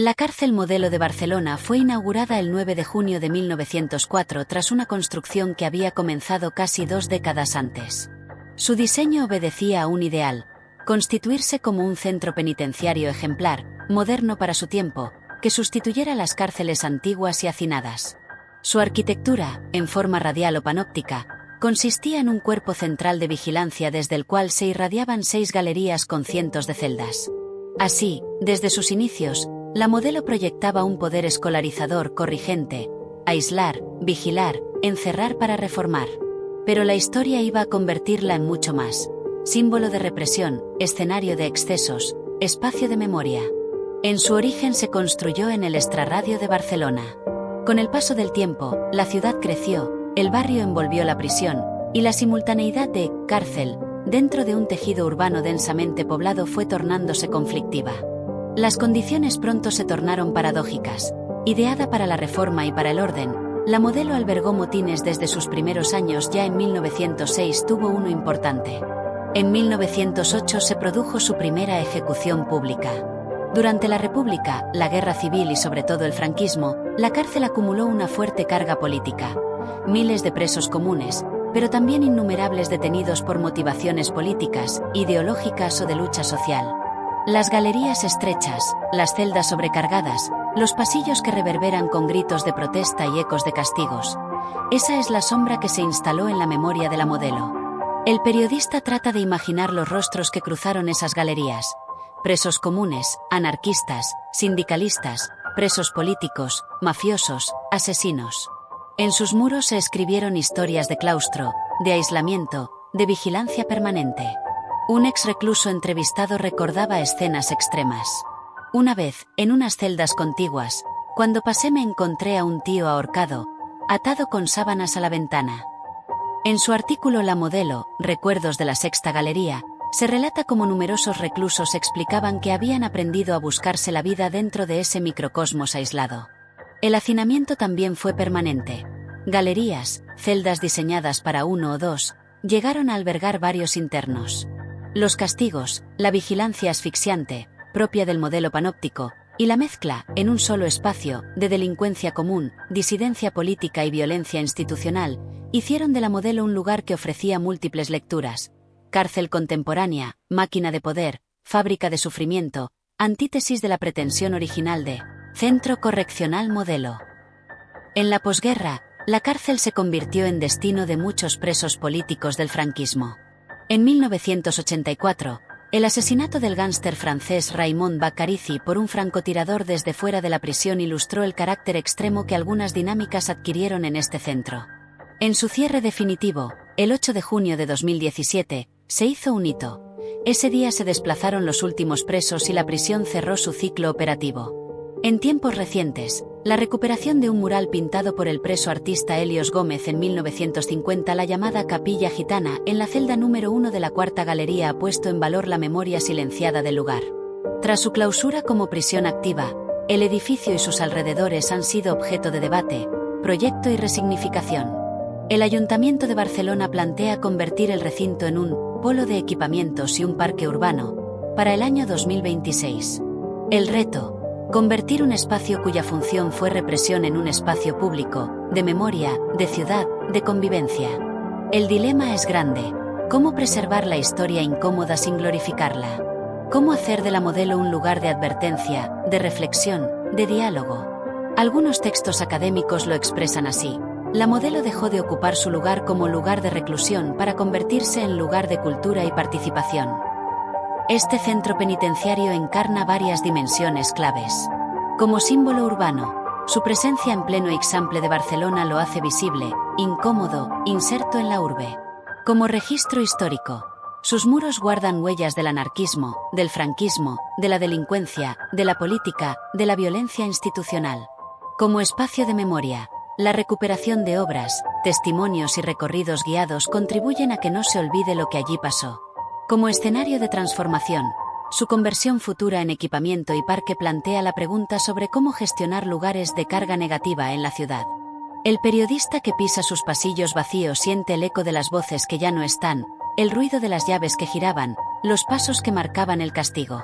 La cárcel modelo de Barcelona fue inaugurada el 9 de junio de 1904 tras una construcción que había comenzado casi 2 décadas antes. Su diseño obedecía a un ideal: constituirse como un centro penitenciario ejemplar, moderno para su tiempo, que sustituyera las cárceles antiguas y hacinadas. Su arquitectura, en forma radial o panóptica, consistía en un cuerpo central de vigilancia desde el cual se irradiaban 6 galerías con cientos de celdas. Así, desde sus inicios, la modelo proyectaba un poder escolarizador corrigente: aislar, vigilar, encerrar para reformar. Pero la historia iba a convertirla en mucho más: símbolo de represión, escenario de excesos, espacio de memoria. En su origen se construyó en el extrarradio de Barcelona. Con el paso del tiempo, la ciudad creció, el barrio envolvió la prisión, y la simultaneidad de cárcel dentro de un tejido urbano densamente poblado fue tornándose conflictiva. Las condiciones pronto se tornaron paradójicas. Ideada para la reforma y para el orden, la modelo albergó motines desde sus primeros años. Ya en 1906 tuvo uno importante. En 1908 se produjo su primera ejecución pública. Durante la República, la Guerra Civil y sobre todo el franquismo, la cárcel acumuló una fuerte carga política. Miles de presos comunes, pero también innumerables detenidos por motivaciones políticas, ideológicas o de lucha social. Las galerías estrechas, las celdas sobrecargadas, los pasillos que reverberan con gritos de protesta y ecos de castigos. Esa es la sombra que se instaló en la memoria de la modelo. El periodista trata de imaginar los rostros que cruzaron esas galerías: presos comunes, anarquistas, sindicalistas, presos políticos, mafiosos, asesinos. En sus muros se escribieron historias de claustro, de aislamiento, de vigilancia permanente. Un ex recluso entrevistado recordaba escenas extremas. Una vez, en unas celdas contiguas, cuando pasé me encontré a un tío ahorcado, atado con sábanas a la ventana. En su artículo La modelo, Recuerdos de la Sexta Galería, se relata cómo numerosos reclusos explicaban que habían aprendido a buscarse la vida dentro de ese microcosmos aislado. El hacinamiento también fue permanente. Galerías, celdas diseñadas para 1 o 2, llegaron a albergar varios internos. Los castigos, la vigilancia asfixiante, propia del modelo panóptico, y la mezcla, en un solo espacio, de delincuencia común, disidencia política y violencia institucional, hicieron de la modelo un lugar que ofrecía múltiples lecturas: cárcel contemporánea, máquina de poder, fábrica de sufrimiento, antítesis de la pretensión original de centro correccional modelo. En la posguerra, la cárcel se convirtió en destino de muchos presos políticos del franquismo. En 1984, el asesinato del gánster francés Raymond Baccarici por un francotirador desde fuera de la prisión ilustró el carácter extremo que algunas dinámicas adquirieron en este centro. En su cierre definitivo, el 8 de junio de 2017, se hizo un hito. Ese día se desplazaron los últimos presos y la prisión cerró su ciclo operativo. En tiempos recientes, la recuperación de un mural pintado por el preso artista Helios Gómez en 1950, la llamada Capilla Gitana, en la celda número 1 de la Cuarta Galería, ha puesto en valor la memoria silenciada del lugar. Tras su clausura como prisión activa, el edificio y sus alrededores han sido objeto de debate, proyecto y resignificación. El Ayuntamiento de Barcelona plantea convertir el recinto en un polo de equipamientos y un parque urbano para el año 2026. El reto: convertir un espacio cuya función fue represión en un espacio público, de memoria, de ciudad, de convivencia. El dilema es grande: ¿cómo preservar la historia incómoda sin glorificarla? ¿Cómo hacer de la modelo un lugar de advertencia, de reflexión, de diálogo? Algunos textos académicos lo expresan así: la modelo dejó de ocupar su lugar como lugar de reclusión para convertirse en lugar de cultura y participación. Este centro penitenciario encarna varias dimensiones claves. Como símbolo urbano, su presencia en pleno Eixample de Barcelona lo hace visible, incómodo, inserto en la urbe. Como registro histórico, sus muros guardan huellas del anarquismo, del franquismo, de la delincuencia, de la política, de la violencia institucional. Como espacio de memoria, la recuperación de obras, testimonios y recorridos guiados contribuyen a que no se olvide lo que allí pasó. Como escenario de transformación, su conversión futura en equipamiento y parque plantea la pregunta sobre cómo gestionar lugares de carga negativa en la ciudad. El periodista que pisa sus pasillos vacíos siente el eco de las voces que ya no están, el ruido de las llaves que giraban, los pasos que marcaban el castigo.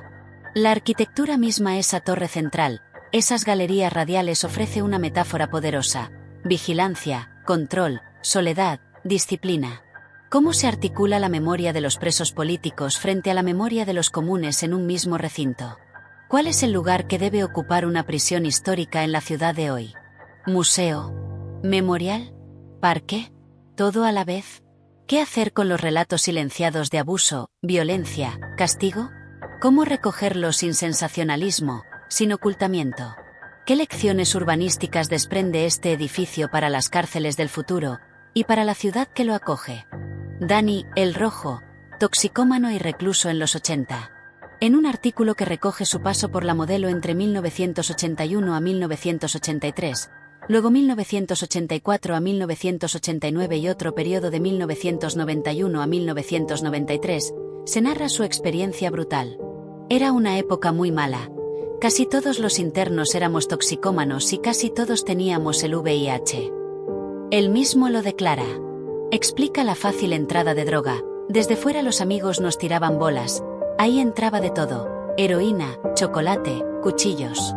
La arquitectura misma, esa torre central, Esas galerías radiales ofrecen una metáfora poderosa: vigilancia, control, soledad, disciplina. ¿Cómo se articula la memoria de los presos políticos frente a la memoria de los comunes en un mismo recinto? ¿Cuál es el lugar que debe ocupar una prisión histórica en la ciudad de hoy? ¿Museo? ¿Memorial? ¿Parque? ¿Todo a la vez? ¿Qué hacer con los relatos silenciados de abuso, violencia, castigo? ¿Cómo recogerlos sin sensacionalismo, sin ocultamiento? ¿Qué lecciones urbanísticas desprende este edificio para las cárceles del futuro y para la ciudad que lo acoge? Dani, el Rojo, toxicómano y recluso en los 80. En un artículo que recoge su paso por la Modelo entre 1981 a 1983, luego 1984 a 1989 y otro periodo de 1991 a 1993, se narra su experiencia brutal. Era una época muy mala. Casi todos los internos éramos toxicómanos y casi todos teníamos el VIH. Él mismo lo declara. Explica la fácil entrada de droga. Desde fuera los amigos nos tiraban bolas. Ahí entraba de todo: heroína, chocolate, cuchillos.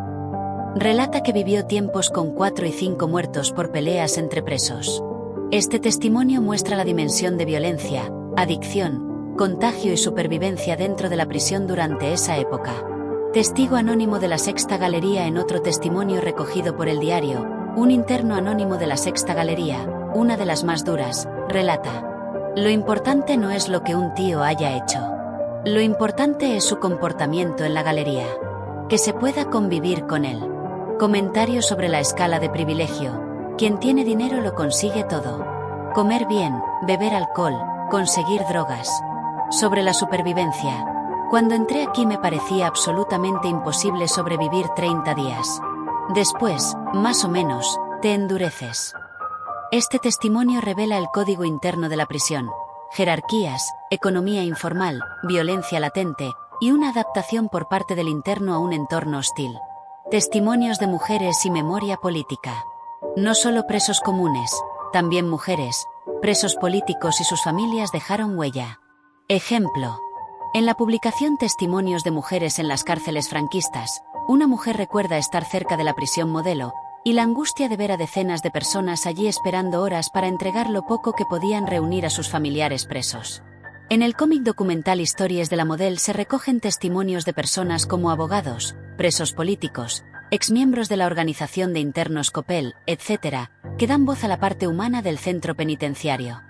Relata que vivió tiempos con 4 y 5 muertos por peleas entre presos. Este testimonio muestra la dimensión de violencia, adicción, contagio y supervivencia dentro de la prisión durante esa época. Testigo anónimo de la Sexta Galería. En otro testimonio recogido por El Diario, un interno anónimo de la Sexta Galería, una de las más duras, relata: lo importante no es lo que un tío haya hecho. Lo importante es su comportamiento en la galería. Que se pueda convivir con él. Comentario sobre la escala de privilegio. Quien tiene dinero lo consigue todo. Comer bien, beber alcohol, conseguir drogas. Sobre la supervivencia. Cuando entré aquí me parecía absolutamente imposible sobrevivir 30 días. Después, más o menos, te endureces. Este testimonio revela el código interno de la prisión: jerarquías, economía informal, violencia latente, y una adaptación por parte del interno a un entorno hostil. Testimonios de mujeres y memoria política. No solo presos comunes, también mujeres, presos políticos y sus familias dejaron huella. Ejemplo. En la publicación Testimonios de mujeres en las cárceles franquistas, una mujer recuerda estar cerca de la prisión Modelo, y la angustia de ver a decenas de personas allí esperando horas para entregar lo poco que podían reunir a sus familiares presos. En el cómic documental Historias de la Model se recogen testimonios de personas como abogados, presos políticos, exmiembros de la organización de internos COPEL, etc., que dan voz a la parte humana del centro penitenciario.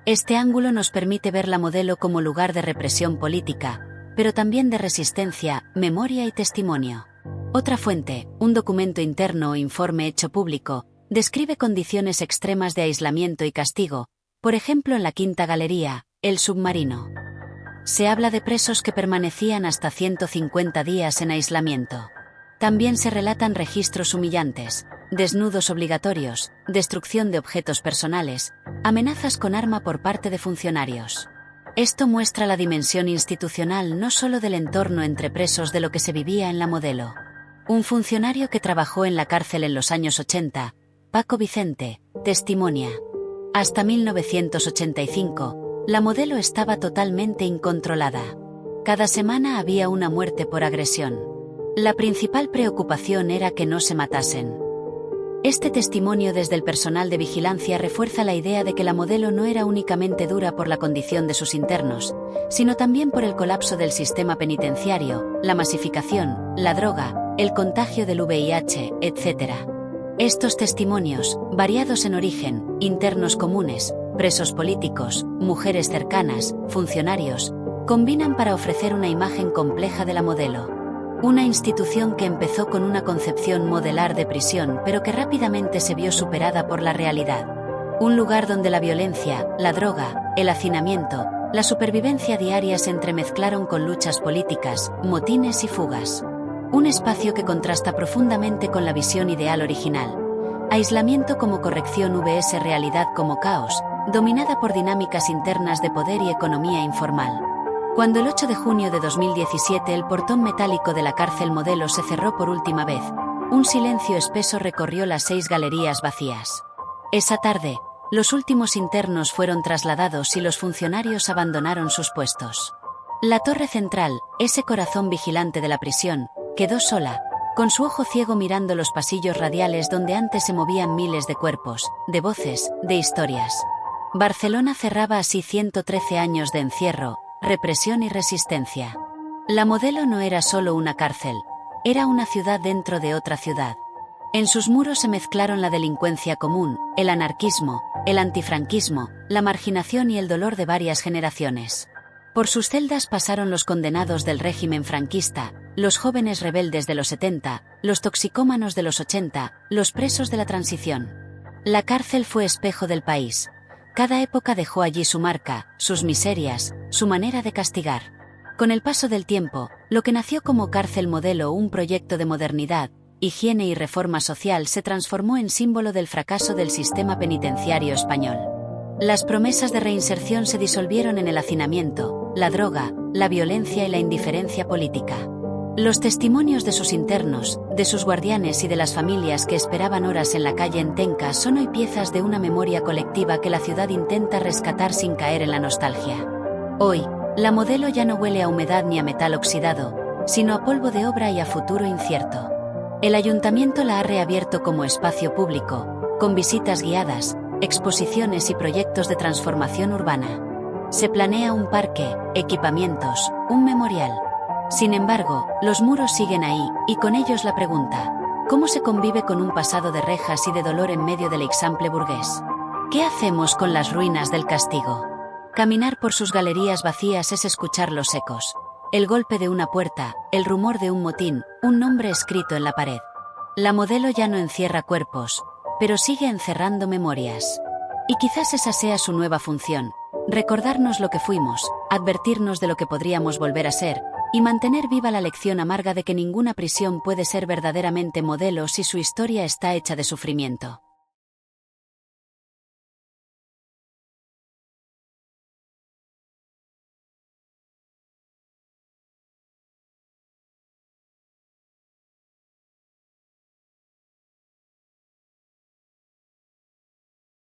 Este ángulo nos permite ver la Modelo como lugar de represión política, pero también de resistencia, memoria y testimonio. Otra fuente, un documento interno o informe hecho público, describe condiciones extremas de aislamiento y castigo, por ejemplo en la Quinta Galería, El Submarino. Se habla de presos que permanecían hasta 150 días en aislamiento. También se relatan registros humillantes, desnudos obligatorios, destrucción de objetos personales, amenazas con arma por parte de funcionarios. Esto muestra la dimensión institucional no solo del entorno entre presos de lo que se vivía en la Modelo. Un funcionario que trabajó en la cárcel en los años 80, Paco Vicente, testimonia: hasta 1985, la Modelo estaba totalmente incontrolada. Cada semana había una muerte por agresión. La principal preocupación era que no se matasen. Este testimonio desde el personal de vigilancia refuerza la idea de que la Modelo no era únicamente dura por la condición de sus internos, sino también por el colapso del sistema penitenciario, la masificación, la droga, el contagio del VIH, etc. Estos testimonios, variados en origen, internos comunes, presos políticos, mujeres cercanas, funcionarios, combinan para ofrecer una imagen compleja de la Modelo. Una institución que empezó con una concepción modelar de prisión pero que rápidamente se vio superada por la realidad. Un lugar donde la violencia, la droga, el hacinamiento, la supervivencia diaria se entremezclaron con luchas políticas, motines y fugas. Un espacio que contrasta profundamente con la visión ideal original. Aislamiento como corrección vs realidad como caos, dominada por dinámicas internas de poder y economía informal. Cuando el 8 de junio de 2017 el portón metálico de la cárcel Modelo se cerró por última vez, un silencio espeso recorrió las 6 galerías vacías. Esa tarde, los últimos internos fueron trasladados y los funcionarios abandonaron sus puestos. La torre central, ese corazón vigilante de la prisión, quedó sola, con su ojo ciego mirando los pasillos radiales donde antes se movían miles de cuerpos, de voces, de historias. Barcelona cerraba así 113 años de encierro, represión y resistencia. La Modelo no era solo una cárcel, era una ciudad dentro de otra ciudad. En sus muros se mezclaron la delincuencia común, el anarquismo, el antifranquismo, la marginación y el dolor de varias generaciones. Por sus celdas pasaron los condenados del régimen franquista, los jóvenes rebeldes de los 70, los toxicómanos de los 80, los presos de la transición. La cárcel fue espejo del país. Cada época dejó allí su marca, sus miserias, su manera de castigar. Con el paso del tiempo, lo que nació como Cárcel Modelo, un proyecto de modernidad, higiene y reforma social, se transformó en símbolo del fracaso del sistema penitenciario español. Las promesas de reinserción se disolvieron en el hacinamiento, la droga, la violencia y la indiferencia política. Los testimonios de sus internos, de sus guardianes y de las familias que esperaban horas en la calle Entenca son hoy piezas de una memoria colectiva que la ciudad intenta rescatar sin caer en la nostalgia. Hoy, la Modelo ya no huele a humedad ni a metal oxidado, sino a polvo de obra y a futuro incierto. El ayuntamiento la ha reabierto como espacio público, con visitas guiadas, exposiciones y proyectos de transformación urbana. Se planea un parque, equipamientos, un memorial. Sin embargo, los muros siguen ahí, y con ellos la pregunta: ¿cómo se convive con un pasado de rejas y de dolor en medio del Eixample burgués? ¿Qué hacemos con las ruinas del castigo? Caminar por sus galerías vacías es escuchar los ecos. El golpe de una puerta, el rumor de un motín, un nombre escrito en la pared. La Modelo ya no encierra cuerpos, pero sigue encerrando memorias. Y quizás esa sea su nueva función: recordarnos lo que fuimos, advertirnos de lo que podríamos volver a ser, y mantener viva la lección amarga de que ninguna prisión puede ser verdaderamente modelo si su historia está hecha de sufrimiento.